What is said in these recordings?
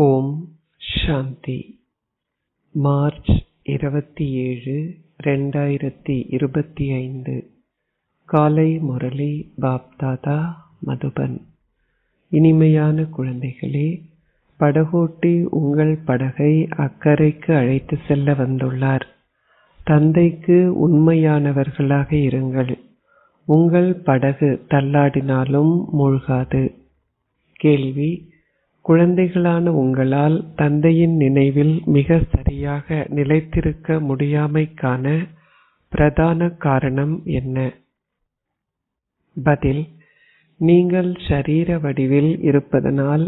ஓம் சாந்தி. March 27, 2025. காலை முரளி பாப்தாதா, மதுபன். இனிமையான குழந்தைகளே, படகோட்டி உங்கள் படகை அக்கறைக்கு அழைத்து செல்ல வந்துள்ளார். தந்தைக்கு உண்மையானவர்களாக இருங்கள். உங்கள் படகு தள்ளாடினாலும் மூழ்காது. கேள்வி: குழந்தைகளான உங்களால் தந்தையின் நினைவில் மிக சரியாக நிலைத்திருக்க முடியாமைக்கான பிரதான காரணம் என்ன? பதில்: நீங்கள் ஷரீர வடிவில் இருப்பதனால்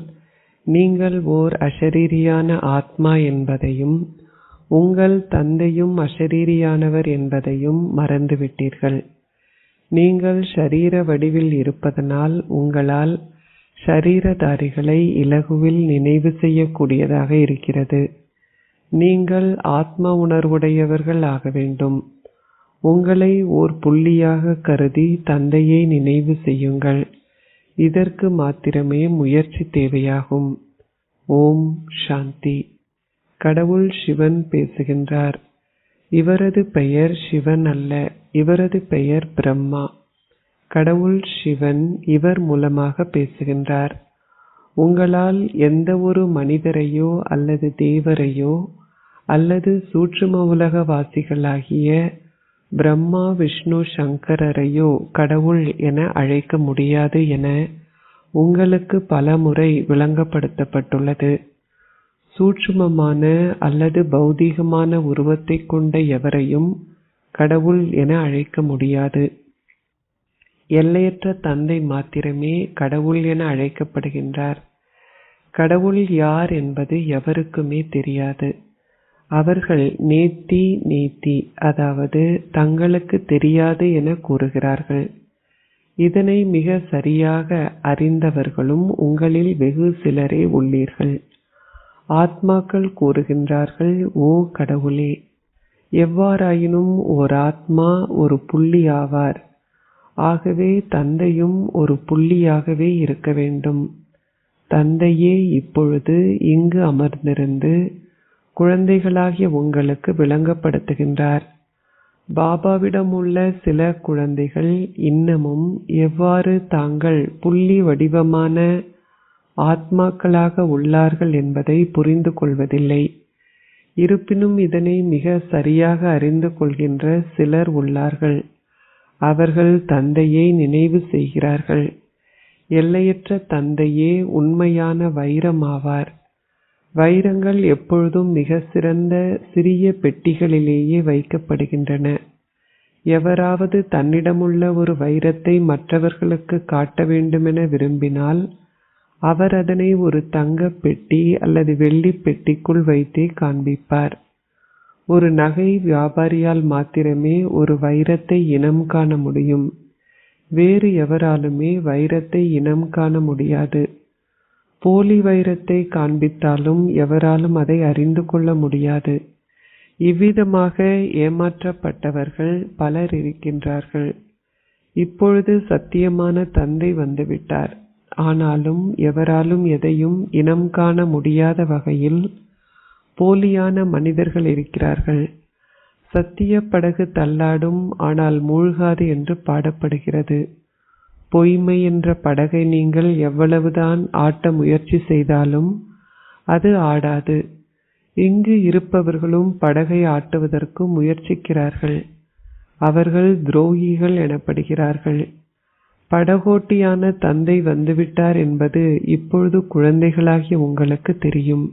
நீங்கள் ஓர் அஷரீரியான ஆத்மா என்பதையும் உங்கள் தந்தையும் அஷரீரியானவர் என்பதையும் மறந்துவிட்டீர்கள். நீங்கள் ஷரீர வடிவில் இருப்பதனால் உங்களால் ஷரீரதாரிகளை இலகுவில் நினைவு செய்யக்கூடியதாக இருக்கிறது. நீங்கள் ஆத்ம உணர்வுடையவர்கள் ஆக வேண்டும். உங்களை ஓர் புள்ளியாக கருதி தந்தையை நினைவு செய்யுங்கள். இதற்கு மாத்திரமே முயற்சி தேவையாகும். ஓம் சாந்தி. கடவுள் சிவன் பேசுகின்றார். இவரது பெயர் சிவன் அல்ல, இவரது பெயர் பிரம்மா. கடவுள் சிவன் இவர் மூலமாக பேசுகின்றார். உங்களால் எந்த ஒரு மனிதரையோ அல்லது தேவரையோ அல்லது சூட்சும உலக வாசிகளாகிய பிரம்மா, விஷ்ணு, சங்கரரையோ கடவுள் என அழைக்க முடியாது என உங்களுக்கு பலமுறை விளங்கப்படுத்தப்பட்டுள்ளது. சூட்சுமமான அல்லது பௌதீகமான உருவத்தை கொண்ட எவரையும் கடவுள் என அழைக்க முடியாது. எல்லையற்ற தந்தை மாத்திரமே கடவுள் என அழைக்கப்படுகின்றார். கடவுள் யார் என்பது எவருக்குமே தெரியாது. அவர்கள் நேத்தி, அதாவது தங்களுக்கு தெரியாது என கூறுகிறார்கள். இதனை மிக சரியாக அறிந்தவர்களும் உங்களில் வெகு சிலரே உள்ளீர்கள். ஆத்மாக்கள் கூறுகின்றார்கள், ஓ கடவுளே, எவ்வாறாயினும் ஓர் ஆத்மா ஒரு புள்ளி ஆவார். ஆகவே தந்தையும் ஒரு புள்ளியாகவே இருக்க வேண்டும். தந்தையே இப்பொழுது இங்கு அமர்ந்திருந்து குழந்தைகளாகிய உங்களுக்கு விளங்கப்படுத்துகின்றார். பாபாவிடம் உள்ள சில குழந்தைகள் இன்னமும் எவ்வாறு தாங்கள் புள்ளி வடிவமான ஆத்மாக்களாக உள்ளார்கள் என்பதை புரிந்து கொள்வதில்லை. இருப்பினும் இதனை மிக சரியாக அறிந்து கொள்கின்ற சிலர் உள்ளார்கள். அவர்கள் தந்தையை நினைவு செய்கிறார்கள். எல்லையற்ற தந்தையே உண்மையான வைரம் ஆவார். வைரங்கள் எப்பொழுதும் மிக சிறந்த சிறிய பெட்டிகளிலேயே வைக்கப்படுகின்றன. எவராவது தன்னிடமுள்ள ஒரு வைரத்தை மற்றவர்களுக்கு காட்ட வேண்டுமென விரும்பினால் அவர் அதனை ஒரு தங்க பெட்டி அல்லது வெள்ளி பெட்டிக்குள் வைத்தே காண்பிப்பார். ஒரு நகை வியாபாரியால் மாத்திரமே ஒரு வைரத்தை இனம் காண முடியும். வேறு எவராலுமே வைரத்தை இனம் காண முடியாது. போலி வைரத்தை காண்பித்தாலும் எவராலும் அதை அறிந்து கொள்ள முடியாது. இவ்விதமாக ஏமாற்றப்பட்டவர்கள் பலர் இருக்கின்றார்கள். இப்பொழுது சத்தியமான தந்தை வந்துவிட்டார். ஆனாலும் எவராலும் எதையும் இனம் காண முடியாத வகையில் போலியான மனிதர்கள் இருக்கிறார்கள். சத்திய படகு தள்ளாடும், ஆனால் மூழ்காது என்று பாடப்படுகிறது. பொய்மை என்ற படகை நீங்கள் எவ்வளவுதான் ஆட்ட முயற்சி செய்தாலும் அது ஆடாது. இங்கு இருப்பவர்களும் படகை ஆட்டுவதற்கு முயற்சிக்கிறார்கள். அவர்கள் துரோகிகள் எனப்படுகிறார்கள். படகோட்டியான தந்தை வந்துவிட்டார் என்பது இப்பொழுது குழந்தைகளாகிய உங்களுக்கு தெரியும்.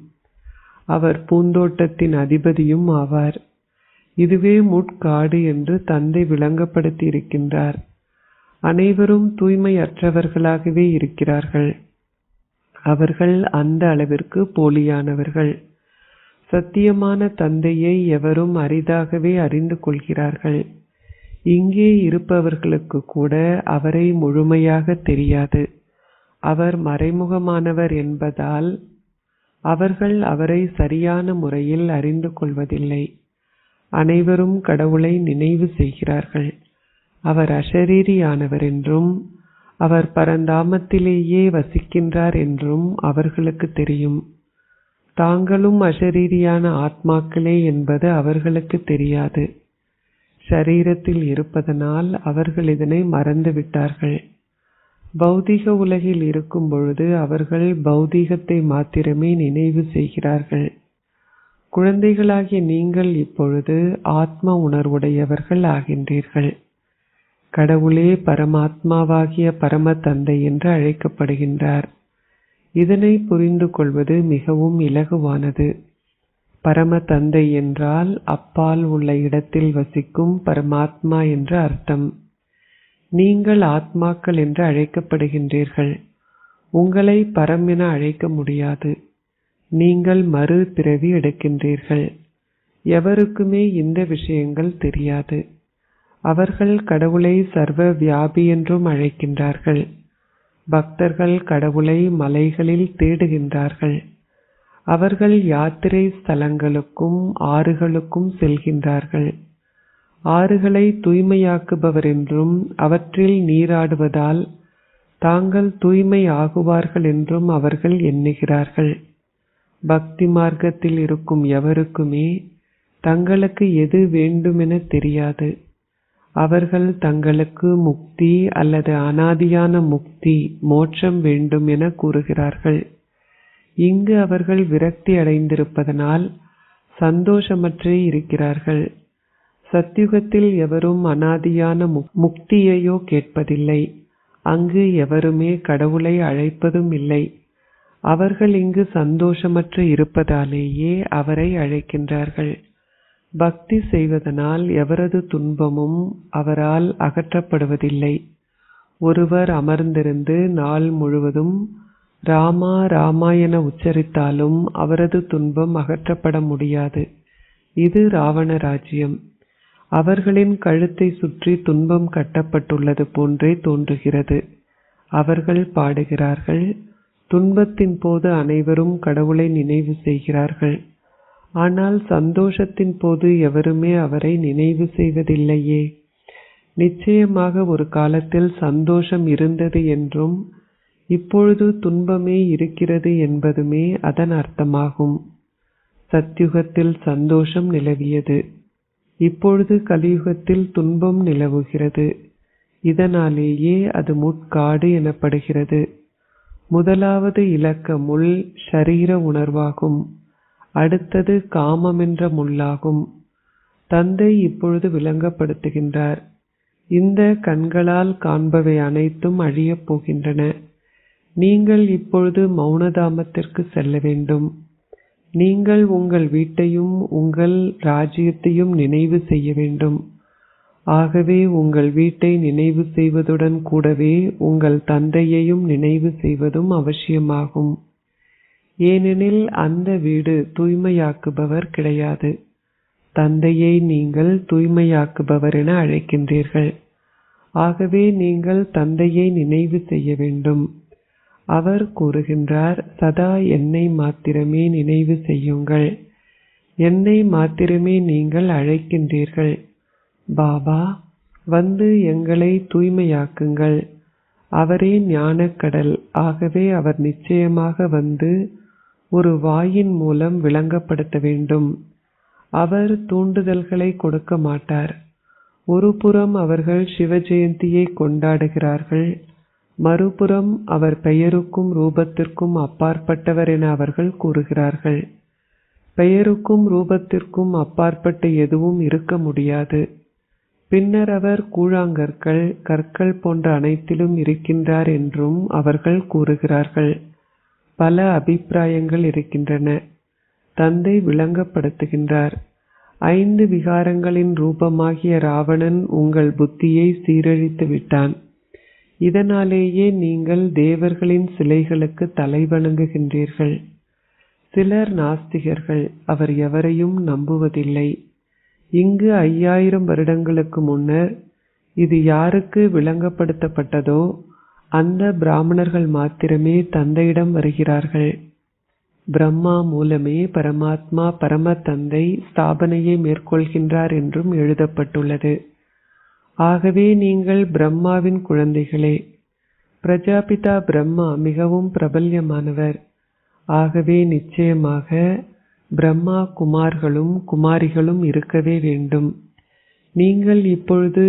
அவர் பூந்தோட்டத்தின் அதிபதியும் ஆவார். இதுவே முட்காடு என்று தந்தை விளங்கப்படுத்தி இருக்கின்றார். அனைவரும் தூய்மையற்றவர்களாகவே இருக்கிறார்கள். அவர்கள் அந்த அளவிற்கு போலியானவர்கள். சத்தியமான தந்தையை எவரும் அரிதாகவே அறிந்து கொள்கிறார்கள். இங்கே இருப்பவர்களுக்கு கூட அவரை முழுமையாக தெரியாது. அவர் மறைமுகமானவர் என்பதால் அவர்கள் அவரை சரியான முறையில் அறிந்து கொள்வதில்லை. அனைவரும் கடவுளை நினைவு செய்கிறார்கள். அவர் அஷரீரியானவர் என்றும் அவர் பரந்தாமத்திலேயே வசிக்கின்றார் என்றும் அவர்களுக்கு தெரியும். தாங்களும் அசரீரியான ஆத்மாக்களே என்பது அவர்களுக்கு தெரியாது. ஷரீரத்தில் இருப்பதனால் அவர்கள் இதனை மறந்துவிட்டார்கள். பௌதிக உலகில் இருக்கும் பொழுது அவர்கள் பௌதிகத்தை மாத்திரமே நினைவு செய்கிறார்கள். குழந்தைகளாகிய நீங்கள் இப்பொழுது ஆத்ம உணர்வுடையவர்கள் ஆகின்றீர்கள். கடவுளே பரமாத்மாவாகிய பரம தந்தை என்று அழைக்கப்படுகின்றார். இதனை புரிந்து கொள்வது மிகவும் இலகுவானது. பரம தந்தை என்றால் அப்பால் உள்ள இடத்தில் வசிக்கும் பரமாத்மா என்று அர்த்தம். நீங்கள் ஆத்மாக்கள் என்று அழைக்கப்படுகின்றீர்கள். உங்களை பரம் என அழைக்க முடியாது. நீங்கள் மறு பிறவி எடுக்கின்றீர்கள். எவருக்குமே இந்த விஷயங்கள் தெரியாது. அவர்கள் கடவுளை சர்வ வியாபி என்றும் அழைக்கின்றார்கள். பக்தர்கள் கடவுளை மலைகளில் தேடுகின்றார்கள். அவர்கள் யாத்திரை ஸ்தலங்களுக்கும் ஆறுகளுக்கும் செல்கின்றார்கள். ஆறுகளை தூய்மையாக்குபவர் என்றும் அவற்றில் நீராடுவதால் தாங்கள் தூய்மை ஆகுவார்கள் என்றும் அவர்கள் எண்ணுகிறார்கள். பக்தி மார்க்கத்தில் இருக்கும் எவருக்குமே தங்களுக்கு எது வேண்டுமென தெரியாது. அவர்கள் தங்களுக்கு முக்தி அல்லது அனாதியான முக்தி மோட்சம் வேண்டும் என கூறுகிறார்கள். இங்கு அவர்கள் விரக்தி அடைந்திருப்பதனால் சந்தோஷமற்றே இருக்கிறார்கள். சத்யுகத்தில் எவரும் அனாதியான முக்தியையோ கேட்பதில்லை. அங்கு எவருமே கடவுளை அழைப்பதும் இல்லை. அவர்கள் இங்கு சந்தோஷமற்று இருப்பதாலேயே அவரை அழைக்கின்றார்கள். பக்தி செய்வதனால் எவரது துன்பமும் அவரால் அகற்றப்படுவதில்லை. ஒருவர் அமர்ந்திருந்து நாள் முழுவதும் ராமா ராமா என உச்சரித்தாலும் அவரது துன்பம் அகற்றப்பட முடியாது. இது ராவண ராஜ்யம். அவர்களின் கழுத்தை சுற்றி துன்பம் கட்டப்பட்டுள்ளது போன்றே தோன்றுகிறது. அவர்கள் பாடுகிறார்கள், துன்பத்தின் போது அனைவரும் கடவுளை நினைவு செய்கிறார்கள். ஆனால் சந்தோஷத்தின் போது எவருமே அவரை நினைவு செய்வதில்லையே. நிச்சயமாக ஒரு காலத்தில் சந்தோஷம் இருந்தது என்றும் இப்பொழுது துன்பமே இருக்கிறது என்பதுமே அதன் அர்த்தமாகும். சத்யுகத்தில் சந்தோஷம் நிலவியது. இப்பொழுது கலியுகத்தில் துன்பம் நிலவுகிறது. இதனாலேயே அது முட்காடு எனப்படுகிறது. முதலாவது இலக்க முள் ஷரீர உணர்வாகும். அடுத்தது காமம் என்ற முள்ளாகும். தந்தை இப்பொழுது விளங்கப்படுத்துகின்றார். இந்த கண்களால் காண்பவை அனைத்தும் அழியப் போகின்றன. நீங்கள் இப்பொழுது மௌனதாமத்திற்கு செல்ல வேண்டும். நீங்கள் உங்கள் வீட்டையும் உங்கள் ராஜ்யத்தையும் நினைவு செய்ய வேண்டும். ஆகவே உங்கள் வீட்டை நினைவு செய்வதுடன் கூடவே உங்கள் தந்தையையும் நினைவு செய்வதும் அவசியமாகும். ஏனெனில் அந்த வீடு தூய்மையாக்குபவர் கிடையாது. தந்தையை நீங்கள் தூய்மையாக்குபவர் என அழைக்கின்றீர்கள். ஆகவே நீங்கள் தந்தையை நினைவு செய்ய வேண்டும். அவர் கூறுகின்றார், சதா என்னை மாத்திரமே நினைவு செய்யுங்கள். என்னை மாத்திரமே நீங்கள் அழைக்கின்றீர்கள். பாபா, வந்து எங்களை தூய்மையாக்குங்கள். அவரே ஞானக்கடல். ஆகவே அவர் நிச்சயமாக வந்து ஒரு வாயின் மூலம் விளங்கப்படுத்த வேண்டும். அவர் தூண்டுதல்களை கொடுக்க மாட்டார். ஒரு புறம் அவர்கள் சிவஜெயந்தியை கொண்டாடுகிறார்கள். மறுபுறம் அவர் பெயருக்கும் ரூபத்திற்கும் அப்பாற்பட்டவர் என அவர்கள் கூறுகிறார்கள். பெயருக்கும் ரூபத்திற்கும் அப்பாற்பட்டு எதுவும் இருக்க முடியாது. பின்னர் அவர் கூழாங்கற்கள், கற்கள் போன்ற அனைத்திலும் இருக்கின்றார் என்றும் அவர்கள் கூறுகிறார்கள். பல அபிப்பிராயங்கள் இருக்கின்றன. தந்தை விளங்கப்படுத்துகின்றார். 5 விகாரங்களின் ரூபமாகிய ராவணன் உங்கள் புத்தியை சீரழித்து விட்டான். இதனாலேயே நீங்கள் தேவர்களின் சிலைகளுக்கு தலை வணங்குகின்றீர்கள். சிலர் நாஸ்திகர்கள். அவர் எவரையும் நம்புவதில்லை. இங்கு 5000 வருடங்களுக்கு முன்னர் இது யாருக்கு விளங்கப்படுத்தப்பட்டதோ அந்த பிராமணர்கள் மாத்திரமே தந்தையிடம் வருகிறார்கள். பிரம்மா மூலமே பரமாத்மா பரம தந்தை ஸ்தாபனையை மேற்கொள்கின்றார் என்றும் எழுதப்பட்டுள்ளது. ஆகவே நீங்கள் பிரம்மாவின் குழந்தைகளே. பிரஜாபிதா பிரம்மா மிகவும் பிரபல்யமானவர். ஆகவே நிச்சயமாக பிரம்மா குமார்களும் குமாரிகளும் இருக்கவே வேண்டும். நீங்கள் இப்பொழுது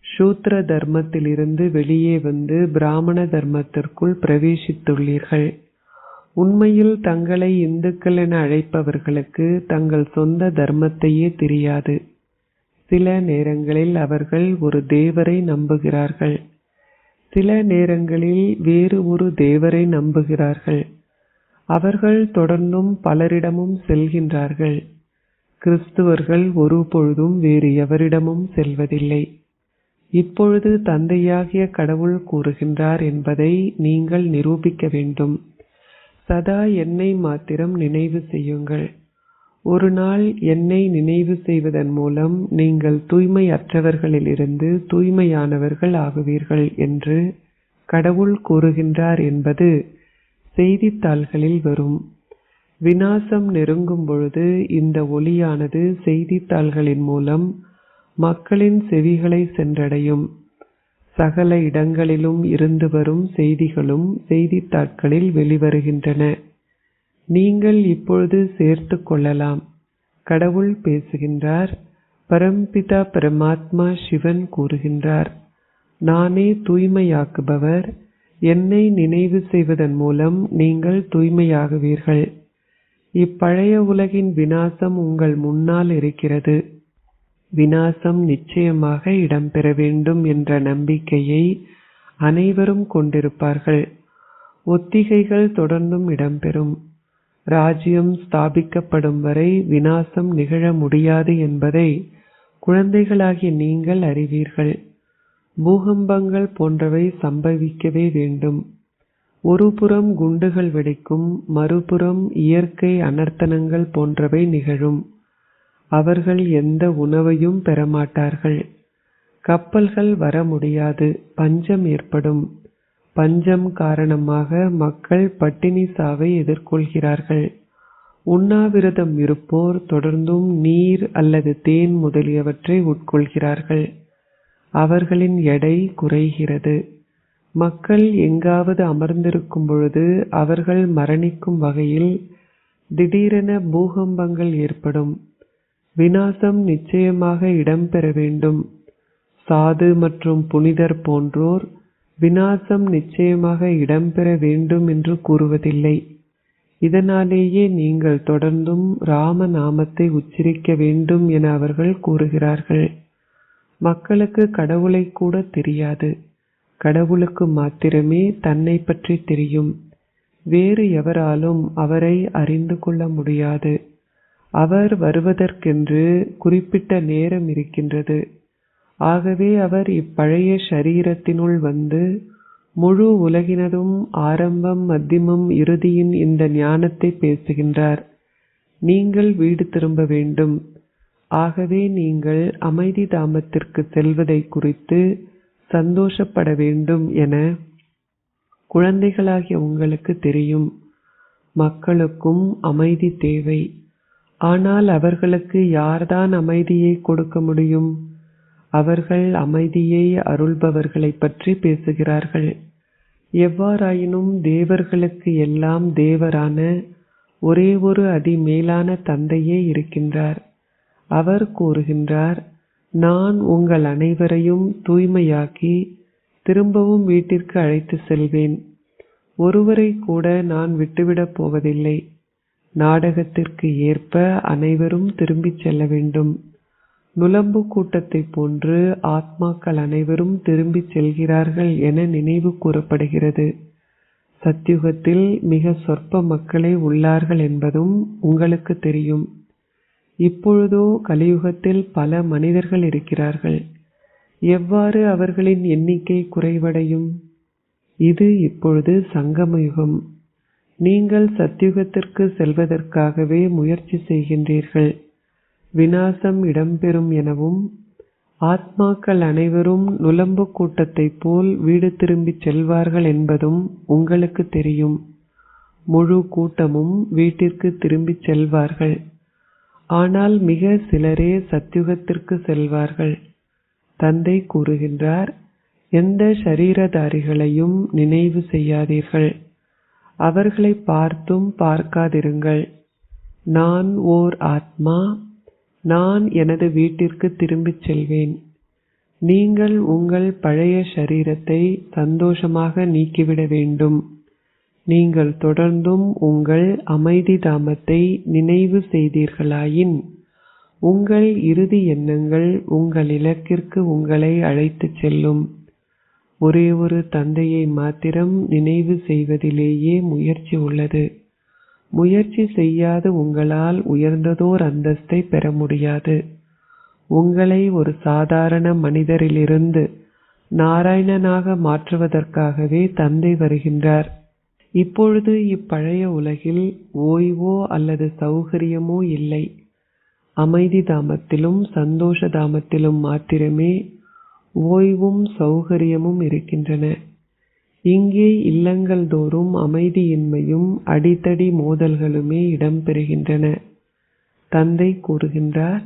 சூத்ர தர்மத்திலிருந்து வெளியே வந்து பிராமண தர்மத்திற்குள் பிரவேசித்துள்ளீர்கள். உண்மையில் தங்களை இந்துக்கள் என அழைப்பவர்களுக்கு தங்கள் சொந்த தர்மத்தையே தெரியாது. சில நேரங்களில் அவர்கள் ஒரு தேவரை நம்புகிறார்கள், சில நேரங்களில் வேறு ஒரு தேவரை நம்புகிறார்கள். அவர்கள் தொடர்ந்தும் பலரிடமும் செல்கின்றார்கள். கிறிஸ்துவர்கள் ஒருபொழுதும் வேறு எவரிடமும் செல்வதில்லை. இப்பொழுது தந்தையாகிய கடவுள் கூறுகின்றார் என்பதை நீங்கள் நிரூபிக்க வேண்டும். சதா என்னை மாத்திரம் நினைவு செய்யுங்கள். ஒரு நாள் என்னை நினைவு செய்வதன் மூலம் நீங்கள் தூய்மையற்றவர்களிலிருந்து தூய்மையானவர்கள் ஆகுவீர்கள் என்று கடவுள் கூறுகின்றார் என்பது செய்தித்தாள்களில் வரும். விநாசம் நெருங்கும் பொழுது இந்த ஒளியானது செய்தித்தாள்களின் மூலம் மக்களின் செவிகளை சென்றடையும். சகல இடங்களிலும் இருந்து வரும் செய்திகளும் செய்தித்தாட்களில் வெளிவருகின்றன. நீங்கள் இப்பொழுது சேர்த்து கொள்ளலாம். கடவுள் பேசுகின்றார். பரம்பிதா பரமாத்மா சிவன் கூறுகின்றார், நானே தூய்மையாக்குபவர். என்னை நினைவு செய்வதன் மூலம் நீங்கள் தூய்மையாகுவீர்கள். இப்பழைய உலகின் விநாசம் உங்கள் முன்னால் இருக்கிறது. விநாசம் நிச்சயமாக இடம்பெற வேண்டும் என்ற நம்பிக்கையை அனைவரும் கொண்டிருப்பார்கள். ஒத்திகைகள் தொடர்ந்தும் இடம்பெறும். ராஜ்யம் ஸ்தாபிக்கப்படும் வரை விநாசம் நிகழ முடியாது என்பதை குழந்தைகளாகிய நீங்கள் அறிவீர்கள். பூகம்பங்கள் போன்றவை சம்பவிக்கவே வேண்டும். ஒரு புறம் குண்டுகள் வெடிக்கும், மறுபுறம் இயற்கை அனர்த்தங்கள் போன்றவை நிகழும். அவர்கள் எந்த உணவையும் பெறமாட்டார்கள். கப்பல்கள் வர முடியாது. பஞ்சம் ஏற்படும். பஞ்சம் காரணமாக மக்கள் பட்டினி சாவை எதிர்கொள்கிறார்கள். உண்ணாவிரதம் இருப்போர் தொடர்ந்தும் நீர் அல்லது தேன் முதலியவற்றை உட்கொள்கிறார்கள். அவர்களின் எடை குறைகிறது. மக்கள் எங்காவது அமர்ந்திருக்கும் பொழுது அவர்கள் மரணிக்கும் வகையில் திடீரென பூகம்பங்கள் ஏற்படும். விநாசம் நிச்சயமாக இடம்பெற வேண்டும். சாது மற்றும் புனிதர் போன்றோர் விநாசம் நிச்சயமாக இடம்பெற வேண்டும் என்று கூறுவதில்லை. இதனாலேயே நீங்கள் தொடர்ந்தும் ராம நாமத்தை உச்சரிக்க வேண்டும் என அவர்கள் கூறுகிறார்கள். மக்களுக்கு கடவுளை கூட தெரியாது. கடவுளுக்கு மாத்திரமே தன்னை பற்றி தெரியும். வேறு எவராலும் அவரை அறிந்து கொள்ள முடியாது. அவர் வருவதற்கென்று குறிப்பிட்ட நேரம் இருக்கின்றது. ஆகவே அவர் இப்பழைய ஷரீரத்தினுள் வந்து முழு உலகினதும் ஆரம்பம் மத்தியமம் இறுதியின் இந்த ஞானத்தை பேசுகின்றார். நீங்கள் வீடு திரும்ப வேண்டும். ஆகவே நீங்கள் அமைதி தாமத்திற்கு செல்வதை குறித்து சந்தோஷப்பட வேண்டும் என குழந்தைகளாகிய உங்களுக்கு தெரியும். மக்களுக்கும் அமைதி தேவை. ஆனால் அவர்களுக்கு யார்தான் அமைதியை கொடுக்க முடியும்? அவர்கள் அமைதியை அருள்பவர்களை பற்றி பேசுகிறார்கள். எவ்வாறாயினும் தேவர்களுக்கு எல்லாம் தேவரான ஒரே ஒரு அதிமேலான தந்தையே இருக்கின்றார். அவர் கூறுகின்றார், நான் உங்கள் அனைவரையும் தூய்மையாக்கி திரும்பவும் வீட்டிற்கு அழைத்து செல்வேன். ஒருவரை கூட நான் விட்டுவிடப் போவதில்லை. நாடகத்திற்கு ஏற்ப அனைவரும் திரும்பிச் செல்ல வேண்டும். நுளம்பு கூட்டத்தை போன்று ஆத்மாக்கள் அனைவரும் திரும்பிச் செல்கிறார்கள் என நினைவு கூறப்படுகிறது. சத்யுகத்தில் மிக சொற்ப மக்களே உள்ளார்கள் என்பதும் உங்களுக்கு தெரியும். இப்பொழுதோ கலியுகத்தில் பல மனிதர்கள் இருக்கிறார்கள். எவ்வாறு அவர்களின் எண்ணிக்கை குறைவடையும்? இது இப்பொழுது சங்கமயுகம். நீங்கள் சத்யுகத்திற்கு செல்வதற்காகவே முயற்சி செய்கின்றீர்கள். விநாசம் இடம்பெறும் எனவும் ஆத்மாக்கள் அனைவரும் நுளம்பு கூட்டத்தை போல் வீடு திரும்பிச் செல்வார்கள் என்பதும் உங்களுக்கு தெரியும். முழு கூட்டமும் வீட்டிற்கு திரும்பிச் செல்வார்கள். ஆனால் மிக சிலரே சத்யுகத்திற்கு செல்வார்கள். தந்தை கூறுகின்றார், எந்த ஷரீரதாரிகளையும் நினைவு செய்யாதீர்கள். அவர்களை பார்த்தும் பார்க்காதிருங்கள். நான் ஓர் ஆத்மா, நான் எனது வீட்டிற்கு திரும்பிச் செல்வேன். நீங்கள் உங்கள் பழைய சரீரத்தை சந்தோஷமாக நீக்கிவிட வேண்டும். நீங்கள் தொடர்ந்தும் உங்கள் அமைதி தாமத்தை நினைவு செய்தீர்களாயின் உங்கள் இறுதி எண்ணங்கள் உங்கள் இலக்கிற்கு உங்களை அழைத்துச் செல்லும். ஒரே ஒரு தந்தையை மாத்திரம் நினைவு செய்வதிலேயே முயற்சி உள்ளது. முயற்சி செய்யாத உங்களால் உயர்ந்ததோர் அந்தஸ்தை பெற முடியாது. உங்களை ஒரு சாதாரண மனிதரிலிருந்து நாராயணனாக மாற்றுவதற்காகவே தந்தை வருகின்றார். இப்பொழுது இப்பழைய உலகில் ஓய்வோ அல்லது சௌகரியமோ இல்லை. அமைதி தாமத்திலும் சந்தோஷ தாமத்திலும் மாத்திரமே ஓய்வும் சௌகரியமும் இருக்கின்றன. இங்கே இல்லங்கள் தோறும் அமைதியின்மையும் அடித்தடி மோதல்களுமே இடம்பெறுகின்றன. தந்தை கூறுகின்றார்,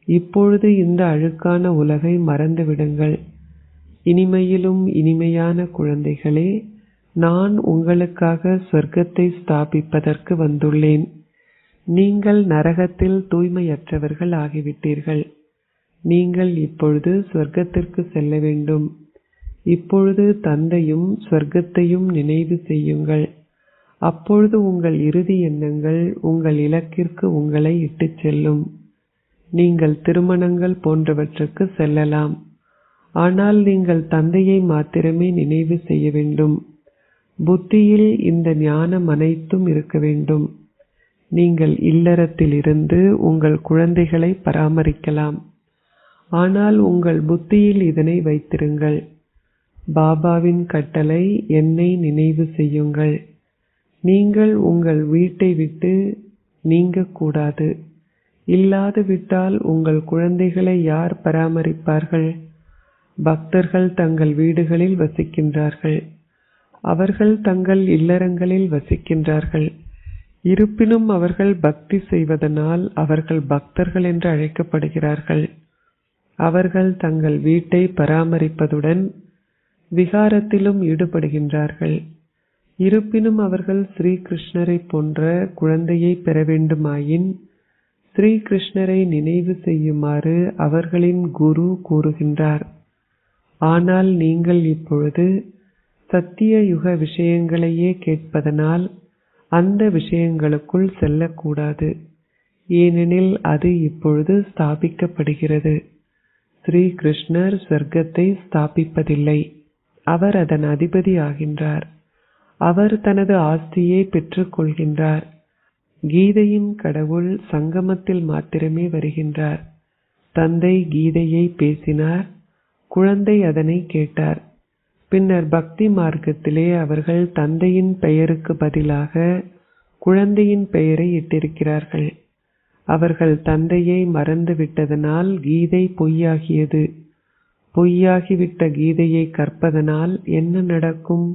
இப்பொழுது இந்த அழுக்கான உலகை மறந்துவிடுங்கள். இனிமையிலும் இனிமையான குழந்தைகளே, நான் உங்களுக்காக சொர்க்கத்தை ஸ்தாபிப்பதற்கு வந்துள்ளேன். நீங்கள் நரகத்தில் தூய்மையற்றவர்கள் ஆகிவிட்டீர்கள். நீங்கள் இப்பொழுது சொர்க்கத்திற்கு செல்ல வேண்டும். இப்பொழுது தந்தையும் சொர்க்கத்தையும் நினைவு செய்யுங்கள். அப்பொழுது உங்கள் இறுதி எண்ணங்கள் உங்கள் இலக்கிற்கு உங்களை இட்டுச் செல்லும். நீங்கள் திருமணங்கள் போன்றவற்றுக்கு செல்லலாம். ஆனால் நீங்கள் தந்தையை மாத்திரமே நினைவு செய்ய வேண்டும். புத்தியில் இந்த ஞானம் அனைத்தும் இருக்க வேண்டும். நீங்கள் இல்லறத்திலிருந்து உங்கள் குழந்தைகளை பராமரிக்கலாம். ஆனால் உங்கள் புத்தியில் இதனை வைத்திருங்கள். பாபாவின் கட்டளை, என்னை நினைவு செய்யுங்கள். நீங்கள் உங்கள் வீட்டை விட்டு நீங்கக்கூடாது. இல்லாது விட்டால் உங்கள் குழந்தைகளை யார் பராமரிப்பார்கள்? பக்தர்கள் தங்கள் வீடுகளில் வசிக்கின்றார்கள். அவர்கள் தங்கள் இல்லறங்களில் வசிக்கின்றார்கள். இருப்பினும் அவர்கள் பக்தி செய்வதனால் அவர்கள் பக்தர்கள் என்று அழைக்கப்படுகிறார்கள். அவர்கள் தங்கள் வீட்டை பராமரிப்பதுடன் விகாரத்திலும் ஈடுபடுகின்றார்கள். இருப்பினும் அவர்கள் ஸ்ரீகிருஷ்ணரை போன்ற குழந்தையை பெற வேண்டுமாயின் ஸ்ரீகிருஷ்ணரை நினைவு செய்யுமாறு அவர்களின் குரு கூறுகின்றார். ஆனால் நீங்கள் இப்பொழுது சத்திய யுக விஷயங்களையே கேட்பதனால் அந்த விஷயங்களுக்குள் செல்லக்கூடாது. ஏனெனில் அது இப்பொழுது ஸ்தாபிக்கப்படுகிறது. ஸ்ரீகிருஷ்ணர் சொர்க்கத்தை ஸ்தாபிப்பதில்லை. அவர் அதன் அதிபதி ஆகின்றார். அவர் தனது ஆஸ்தியை பெற்றுக்கொள்கின்றார். கீதையின் கடவுள் சங்கமத்தில் மாத்திரமே வருகின்றார். தந்தை கீதையை பேசினார். குழந்தை அதனை கேட்டார். பின்னர் பக்தி மார்க்கத்திலே அவர்கள் தந்தையின் பெயருக்கு பதிலாக குழந்தையின் பெயரை இட்டிருக்கிறார்கள். அவர்கள் தந்தையை மறந்து விட்டதனால் கீதை பொய்யாகியது. பொய்யாகிவிட்ட கீதையை கற்பதனால் என்ன நடக்கும்?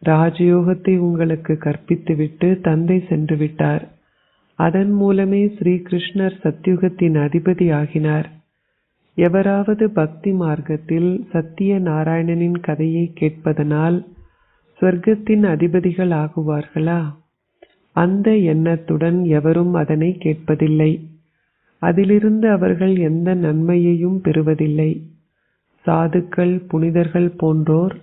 ராஜயோகத்தை உங்களுக்கு கற்பித்துவிட்டு தந்தை சென்று விட்டார். அதன் மூலமே ஸ்ரீகிருஷ்ணர் சத்யுகத்தின் அதிபதி ஆகினார். எவராவது பக்தி மார்க்கத்தில் சத்திய நாராயணனின் கதையை கேட்பதனால் ஸ்வர்க்கத்தின் அதிபதிகள் ஆகுவார்களா? அந்த எண்ணத்துடன் எவரும் அதனை கேட்பதில்லை. அதிலிருந்து அவர்கள் எந்த நன்மையையும் பெறுவதில்லை. சாதுக்கள், புனிதர்கள் போன்றோர்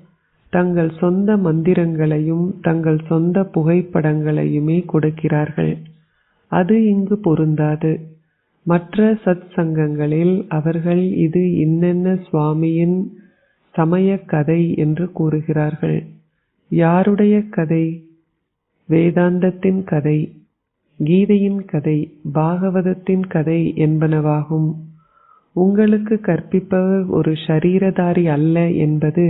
தங்கள் சொந்த மந்திரங்களையும் தங்கள் சொந்த புகைப்படங்களையுமே கொடுக்கிறார்கள். அது இங்கு பொருந்தாது. மற்ற சத் சங்கங்களில் அவர்கள் இது இன்னென்ன சுவாமியின் சமய கதை என்று கூறுகிறார்கள். யாருடைய கதை? வேதாந்தத்தின் கதை, கீதையின் கதை, பாகவதத்தின் கதை என்பனவாகும். உங்களுக்கு கற்பிப்பவர் ஒரு ஷரீரதாரி அல்ல என்பது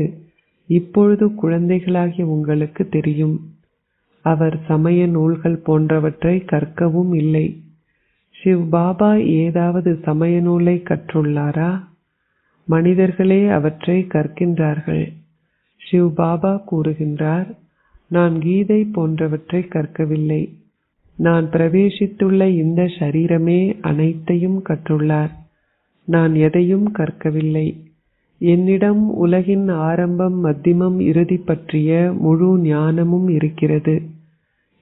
இப்பொழுது குழந்தைகளாகிய உங்களுக்கு தெரியும். அவர் சமய நூல்கள் போன்றவற்றை கற்கவும் இல்லை. சிவ் பாபா ஏதாவது சமய நூலை கற்றுள்ளாரா? மனிதர்களே அவற்றை கற்கின்றார்கள். சிவ் பாபா கூறுகின்றார், நான் கீதை போன்றவற்றை கற்கவில்லை. நான் பிரவேசித்துள்ள இந்த ஷரீரமே அனைத்தையும் கற்றுள்ளார். நான் எதையும் கற்கவில்லை. என்னிடம் உலகின் ஆரம்பம், மத்தியமம், இறுதி பற்றிய முழு ஞானமும் இருக்கிறது.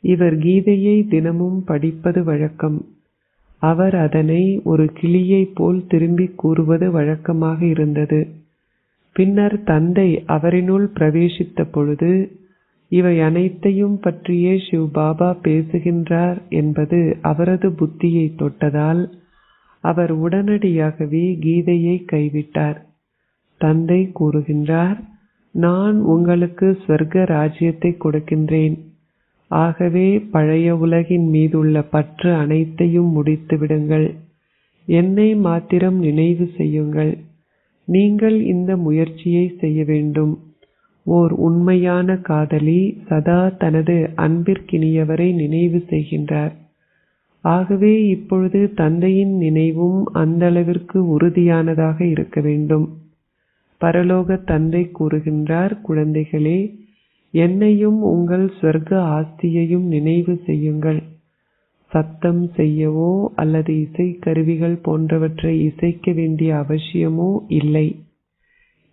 இவர் கீதையை தினமும் படிப்பது வழக்கம். அவர் அதனை ஒரு கிளியைப் போல் திரும்பிக் கூறுவது வழக்கமாக இருந்தது. பின்னர் தந்தை அவரினுள் பிரவேசித்த பொழுது இவை அனைத்தையும் பற்றியே சிவ் பாபா பேசுகின்றார் என்பது அவரது புத்தியை தொட்டதால் அவர் உடனடியாகவே கீதையை கைவிட்டார். தந்தை கூறுகின்றார், நான் உங்களுக்கு ஸ்வர்க ராஜ்யத்தை கொடுக்கின்றேன். ஆகவே பழைய உலகின் மீதுள்ள பற்று அனைத்தையும் முடித்து விடுங்கள். என்னை மாத்திரம் நினைவு செய்யுங்கள். நீங்கள் இந்த முயற்சியை செய்ய வேண்டும். ஓர் உண்மையான காதலி சதா தனது அன்பிற்கினியவரை நினைவு செய்கின்றார். ஆகவே இப்பொழுது தந்தையின் நினைவும் அந்த அளவிற்கு உறுதியானதாக இருக்க வேண்டும். பரலோக தந்தை கூறுகின்றார், குழந்தைகளே, என்னையும் உங்கள் ஸ்வர்க ஆஸ்தியையும் நினைவு செய்யுங்கள். சத்தம் செய்யவோ அல்லது இசைக்கருவிகள் போன்றவற்றை இசைக்க வேண்டிய அவசியமோ இல்லை.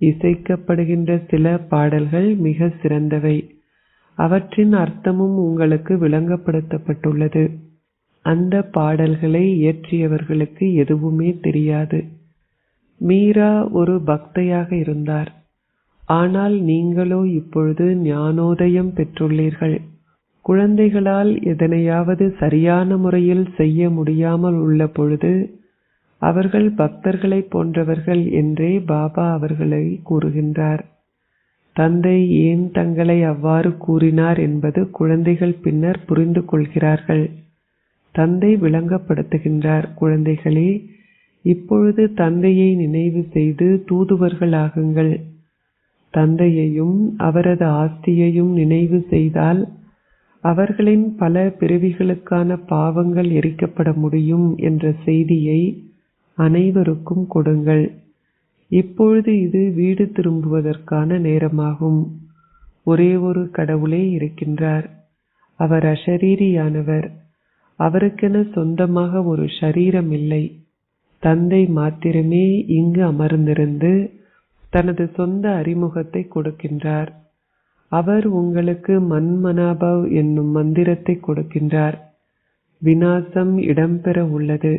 இசைக்கப்படுகின்ற சில பாடல்கள் மிக சிறந்தவை. அவற்றின் அர்த்தமும் உங்களுக்கு விளங்கப்படுத்தப்பட்டுள்ளது. அந்த பாடல்களை இயற்றியவர்களுக்கு எதுவுமே தெரியாது. மீரா ஒரு பக்தையாக இருந்தார். ஆனால் நீங்களோ இப்பொழுது ஞானோதயம் பெற்றுள்ளீர்கள். குழந்தைகளால் எதனையாவது சரியான முறையில் செய்ய முடியாமல் உள்ள பொழுது அவர்கள் பக்தர்களைப் போன்றவர்கள் என்றே பாபா அவர்களை கூறுகின்றார். தந்தை ஏன் தங்களை அவ்வாறு கூறினார் என்பது குழந்தைகள் பின்னர் புரிந்து கொள்கிறார்கள். தந்தை விளங்கப்படுத்துகின்றார், குழந்தைகளே, இப்பொழுது தந்தையை நினைவு செய்து தூதுவர்களாகுங்கள். தந்தையையும் அவரது ஆஸ்தியையும் நினைவு செய்தால் அவர்களின் பல பிறவிகளுக்கான பாவங்கள் எரிக்கப்பட முடியும் என்ற செய்தியை அனைவருக்கும் கொடுங்கள். இப்பொழுது இது வீடு திரும்புவதற்கான நேரமாகும். ஒரே ஒரு கடவுளே இருக்கின்றார். அவர் அஷரீரியானவர். அவருக்கென சொந்தமாக ஒரு ஷரீரம் இல்லை. தந்தை மாத்திரமே இங்கு அமர்ந்திருந்து தனது சொந்த அறிமுகத்தை கொடுக்கின்றார். அவர் உங்களுக்கு மன்மனாபவ் என்னும் மந்திரத்தை கொடுக்கின்றார். விநாசம் இடம்பெற உள்ளது.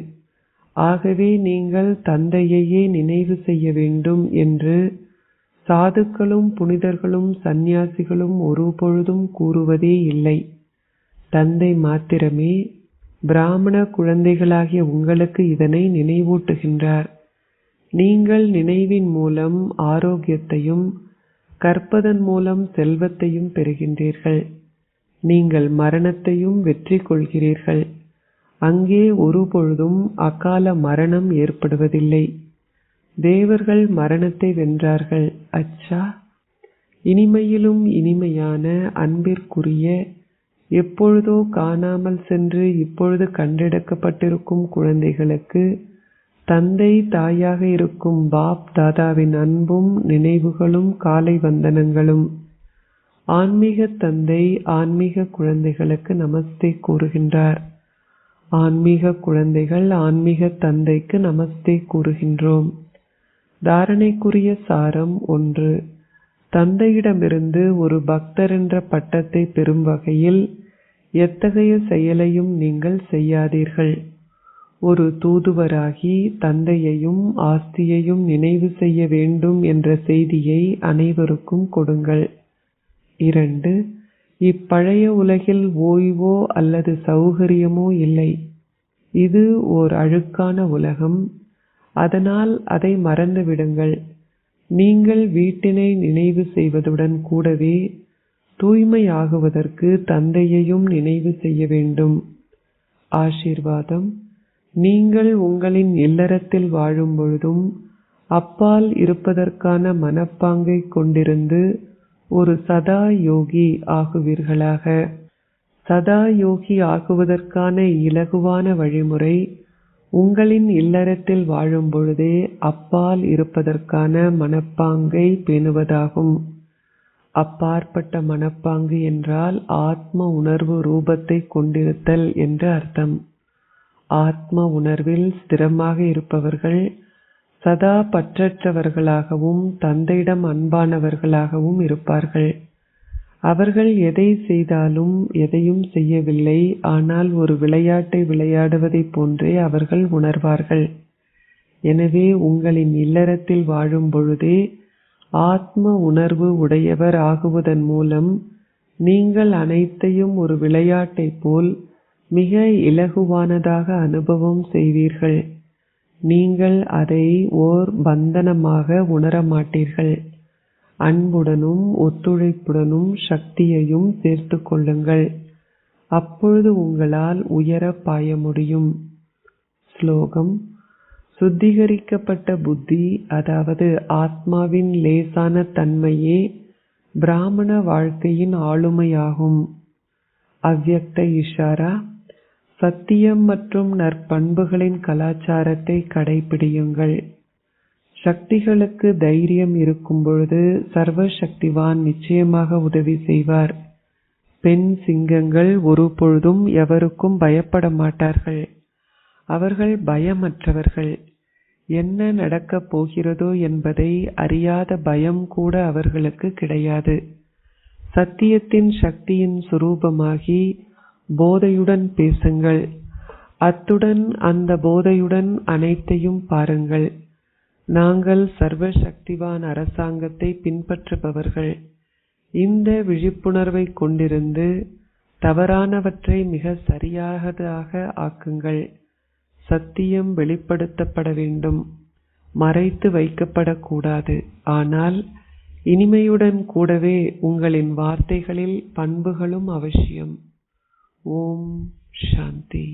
ஆகவே நீங்கள் தந்தையையே நினைவு செய்ய வேண்டும் என்று சாதுக்களும் புனிதர்களும் சந்நியாசிகளும் ஒருபொழுதும் கூறுவதே இல்லை. தந்தை மாத்திரமே பிராமண குழந்தைகளாகிய உங்களுக்கு இதனை நினைவூட்டுகின்றார். நீங்கள் நினைவின் மூலம் ஆரோக்கியத்தையும் கற்பதன் மூலம் செல்வத்தையும் பெறுகின்றீர்கள். நீங்கள் மரணத்தையும் வெற்றி கொள்கிறீர்கள். அங்கே ஒருபொழுதும் அகால மரணம் ஏற்படுவதில்லை. தேவர்கள் மரணத்தை வென்றார்கள். அச்சா, இனிமையிலும் இனிமையான அன்பிற்குரிய எப்பொழுதோ காணாமல் சென்று இப்பொழுது கண்டெடுக்கப்பட்டிருக்கும் குழந்தைகளுக்கு தந்தை தாயாக இருக்கும் பாப் தாதாவின் அன்பும் நினைவுகளும் காலை வந்தனங்களும். ஆன்மீக தந்தை ஆன்மீக குழந்தைகளுக்கு நமஸ்தே கூறுகின்றார். ஆன்மீக குழந்தைகள் ஆன்மீக தந்தைக்கு நமஸ்தே கூறுகின்றோம். தாரணைக்குரிய சாரம் 1. தந்தையிடமிருந்து ஒரு பக்தர் என்ற பட்டத்தை பெறும் வகையில் எத்தகைய செயலையும் நீங்கள் செய்யாதீர்கள். ஒரு தூதுவராகி தந்தையையும் ஆஸ்தியையும் நினைவு செய்ய வேண்டும் என்ற செய்தியை அனைவருக்கும் கொடுங்கள். 2. இப்பழைய உலகில் ஓய்வோ அல்லது சௌகரியமோ இல்லை. இது ஓர் அழுக்கான உலகம். அதனால் அதை மறந்துவிடுங்கள். நீங்கள் வீட்டினை நினைவு செய்வதுடன் கூடவே தூய்மையாகுவதற்கு தந்தையையும் நினைவு செய்ய வேண்டும். ஆசீர்வாதம். நீங்கள் உங்களின் இல்லறத்தில் வாழும் பொழுதும் அப்பால் இருப்பதற்கான மனப்பாங்கை கொண்டிருந்து ஒரு சதா யோகி ஆகுவீர்களாக. சதா யோகி ஆகுவதற்கான இலகுவான வழிமுறை உங்களின் இல்லறத்தில் வாழும் பொழுதே அப்பால் இருப்பதற்கான மனப்பாங்கை பேணுவதாகும். அப்பாற்பட்ட மனப்பாங்கு என்றால் ஆத்ம உணர்வு ரூபத்தை கொண்டிருத்தல் என்று அர்த்தம். ஆத்ம உணர்வில் ஸ்திரமாக இருப்பவர்கள் சதா பற்றற்றவர்களாகவும் தந்தையிடம் அன்பானவர்களாகவும் இருப்பார்கள். அவர்கள் எதை செய்தாலும் எதையும் செய்யவில்லை, ஆனால் ஒரு விளையாட்டை விளையாடுவதைப் போன்றே அவர்கள் உணர்வார்கள். எனவே உங்களின் இல்லறத்தில் வாழும் பொழுதே ஆத்ம உணர்வு உடையவர் ஆகுவதன் மூலம் நீங்கள் அனைத்தையும் ஒரு விளையாட்டைப் போல் மிக இலகுவானதாக அனுபவம் செய்வீர்கள். நீங்கள் அதை ஓர் பந்தனமாக உணரமாட்டீர்கள். அன்புடனும் ஒத்துழைப்புடனும் சக்தியையும் சேர்த்து கொள்ளுங்கள். அப்பொழுது உங்களால் உயர பாய முடியும். ஸ்லோகம்: சுத்திகரிக்கப்பட்ட புத்தி, அதாவது ஆத்மாவின் லேசான தன்மையே பிராமண வாழ்க்கையின் ஆளுமையாகும். அவ்யக்த இஷாரா: சத்தியம் மற்றும் நற்பண்புகளின் கலாச்சாரத்தை கடைபிடியுங்கள். சக்திகளுக்கு தைரியம் இருக்கும் பொழுது சர்வ சக்திவான் நிச்சயமாக உதவி செய்வார். பெண் சிங்கங்கள் ஒருபொழுதும் எவருக்கும் பயப்பட மாட்டார்கள். அவர்கள் பயமற்றவர்கள். என்ன நடக்கப் போகிறதோ என்பதை அறியாத பயம் கூட அவர்களுக்கு கிடையாது. சத்தியத்தின் சக்தியின் சுரூபமாகி போதையுடன் பேசுங்கள். அத்துடன் அந்த போதையுடன் அனைத்தையும் பாருங்கள். நாங்கள் சர்வ சக்திவான் அரசாங்கத்தை பின்பற்றுபவர்கள். இந்த விழிப்புணர்வை கொண்டிருந்து தவறானவற்றை மிக சரியானதாக ஆக்குங்கள். சத்தியம் வெளிப்படுத்தப்பட வேண்டும், மறைத்து வைக்கப்படக்கூடாது. ஆனால் இனிமையுடன் கூடவே உங்களின் வார்த்தைகளில் பண்புகளும் அவசியம். ஓம் சாந்தி.